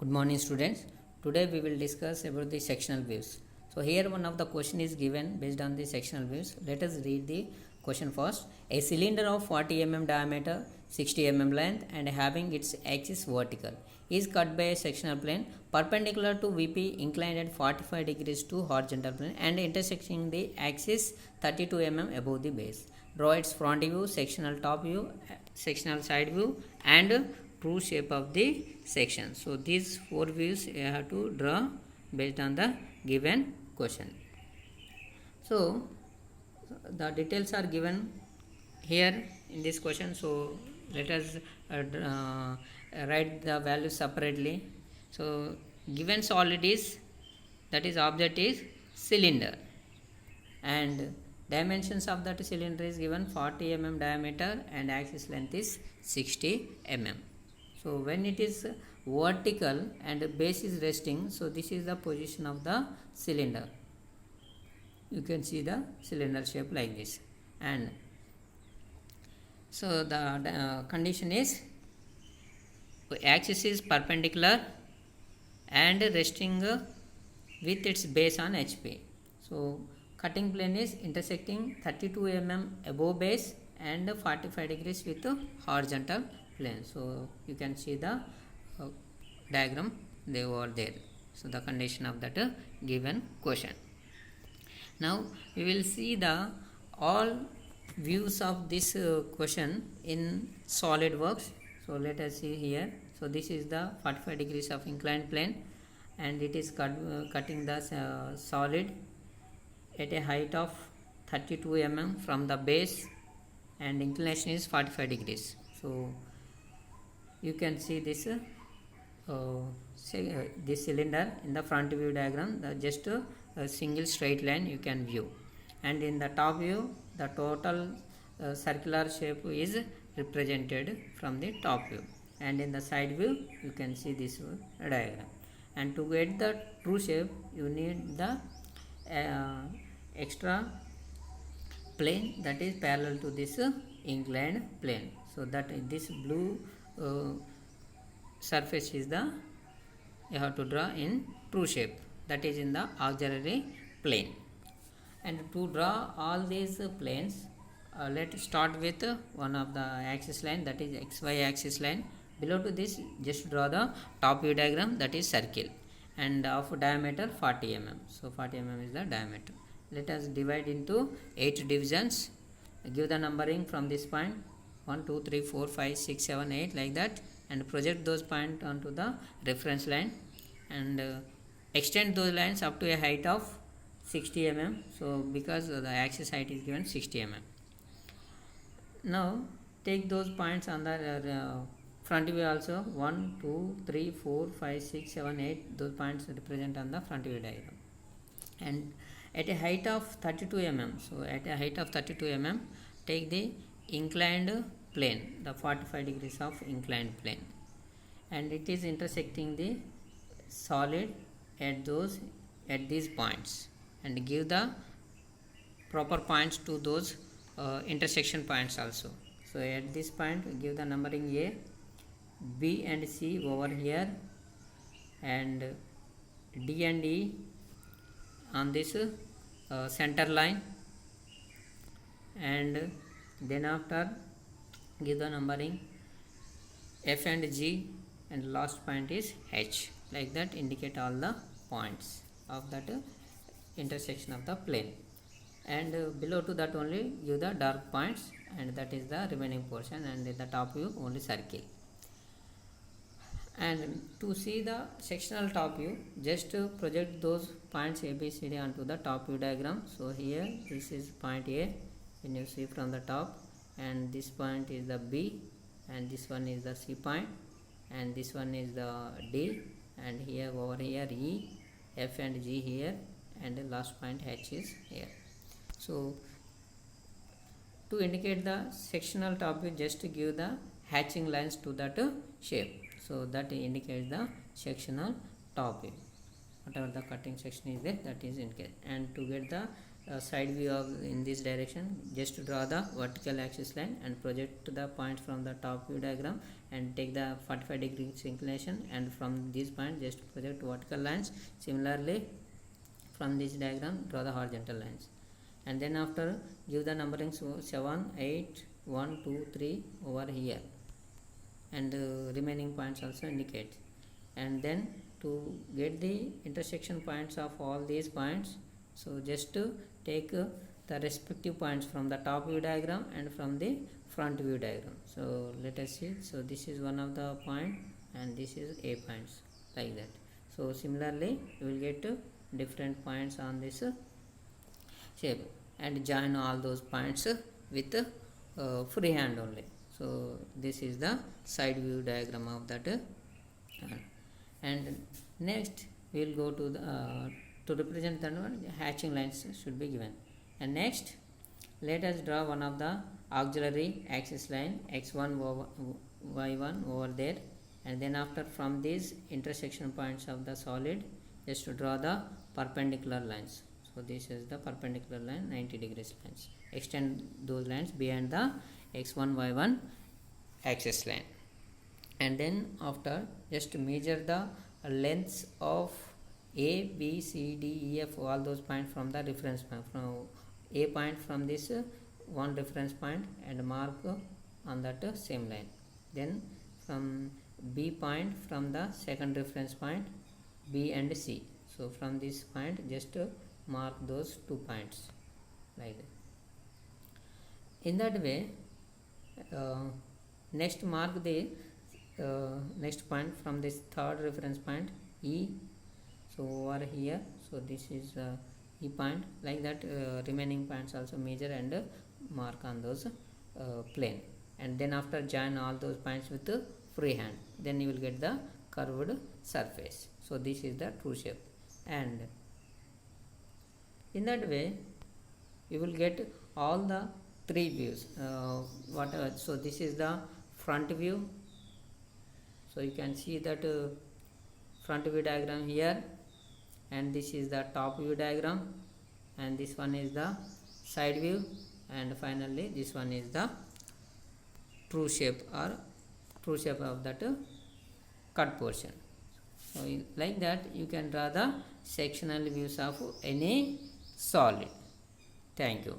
Good morning students. Today we will discuss about the sectional views. So here one of the question is given based on the sectional views. Let us read the question first. A cylinder of 40 mm diameter, 60 mm length and having its axis vertical is cut by a sectional plane perpendicular to VP inclined at 45 degrees to horizontal plane and intersecting the axis 32 mm above the base. Draw its front view, sectional top view, sectional side view and true shape of the section. So these four views you have to draw based on the given question. So the details are given here in this question. So let us write the values separately. So given solid is, that is object is cylinder, and dimensions of that cylinder is given 40 mm diameter and axis length is 60 mm. So when it is vertical and base is resting, so this is the position of the cylinder. You can see the cylinder shape like this, and so the condition is axis is perpendicular and resting with its base on HP. So cutting plane is intersecting 32 mm above base and 45 degrees with horizontal plane. So you can see the diagram they were there. So the condition of that given question. Now we will see the all views of this question in SolidWorks. So let us see here. So this is the 45 degrees of inclined plane and it is cutting the solid at a height of 32 mm from the base and inclination is 45 degrees. So you can see this this cylinder in the front view diagram, just a single straight line you can view, and in the top view the total circular shape is represented from the top view, and in the side view you can see this diagram. And to get the true shape you need the extra plane that is parallel to this inclined plane. So that this blue surface is the you have to draw in true shape, that is in the auxiliary plane. And to draw all these planes, let's start with one of the axis line, that is XY axis line. Below to this just draw the top view diagram, that is circle, and of diameter 40 mm. So 40 mm is the diameter. Let us divide into 8 divisions. Give the numbering from this point 1 2 3 4 5 6 7 8 like that, and project those points onto the reference line and extend those lines up to a height of 60 mm. So because the axis height is given 60 mm. Now take those points on the front view also, 1 2 3 4 5 6 7 8, those points represent on the front view diagram, and at a height of 32 mm. So at a height of 32 mm take the inclined plane, the 45 degrees of inclined plane, and it is intersecting the solid at these points, and give the proper points to those intersection points also. So at this point give the numbering A, B and C over here, and D and E on this center line, and then after give the numbering F and G, and last point is H. Like that indicate all the points of that intersection of the plane, and below to that only give the dark points, and that is the remaining portion, and in the top view only circle. And to see the sectional top view, just project those points A, B, C, D onto the top view diagram. So here this is point A, when you see from the top, and this point is the B, and this one is the C point, and this one is the D, and here over here E, F and G here, and the last point H is here. So to indicate the sectional top view, just give the hatching lines to that shape. So that indicates the sectional top view. Whatever the cutting section is there, that is indicated. And to get the side view of in this direction. Just draw the vertical axis line and project the point from the top view diagram and take the 45 degrees inclination, and from this point just project vertical lines. Similarly, from this diagram draw the horizontal lines, and then after give the numbering 7, 8, 1, 2, 3 over here, and remaining points also indicate. And then to get the intersection points of all these points, so just take the respective points from the top view diagram and from the front view diagram. So let us see. So this is one of the point and this is a points, like that. So similarly you will get different points on this shape and join all those points with freehand only. So this is the side view diagram of that. And next we will go to the to represent that one, hatching lines should be given. And next let us draw one of the auxiliary axis line x1 over y1 over there, and then after from these intersection points of the solid just to draw the perpendicular lines. So this is the perpendicular line, 90 degrees lines. Extend those lines behind the x1 y1 axis line, and then after just measure the lengths of A, B, C, D, E, F, all those points from the reference point. From A point from this one reference point and mark on that same line. Then from B point from the second reference point B and C. So from this point just mark those 2 points, like that. In that way, next mark the next point from this third reference point E. So over here, so this is E point, like that. Remaining points also measure and mark on those plane, and then after join all those points with freehand, then you will get the curved surface. So this is the true shape, and in that way you will get all the 3 views, whatever. So this is the front view. So you can see that front view diagram here, and this is the top view diagram, and this one is the side view, and finally this one is the true shape or true shape of that cut portion. So like that you can draw the sectional views of any solid. Thank you.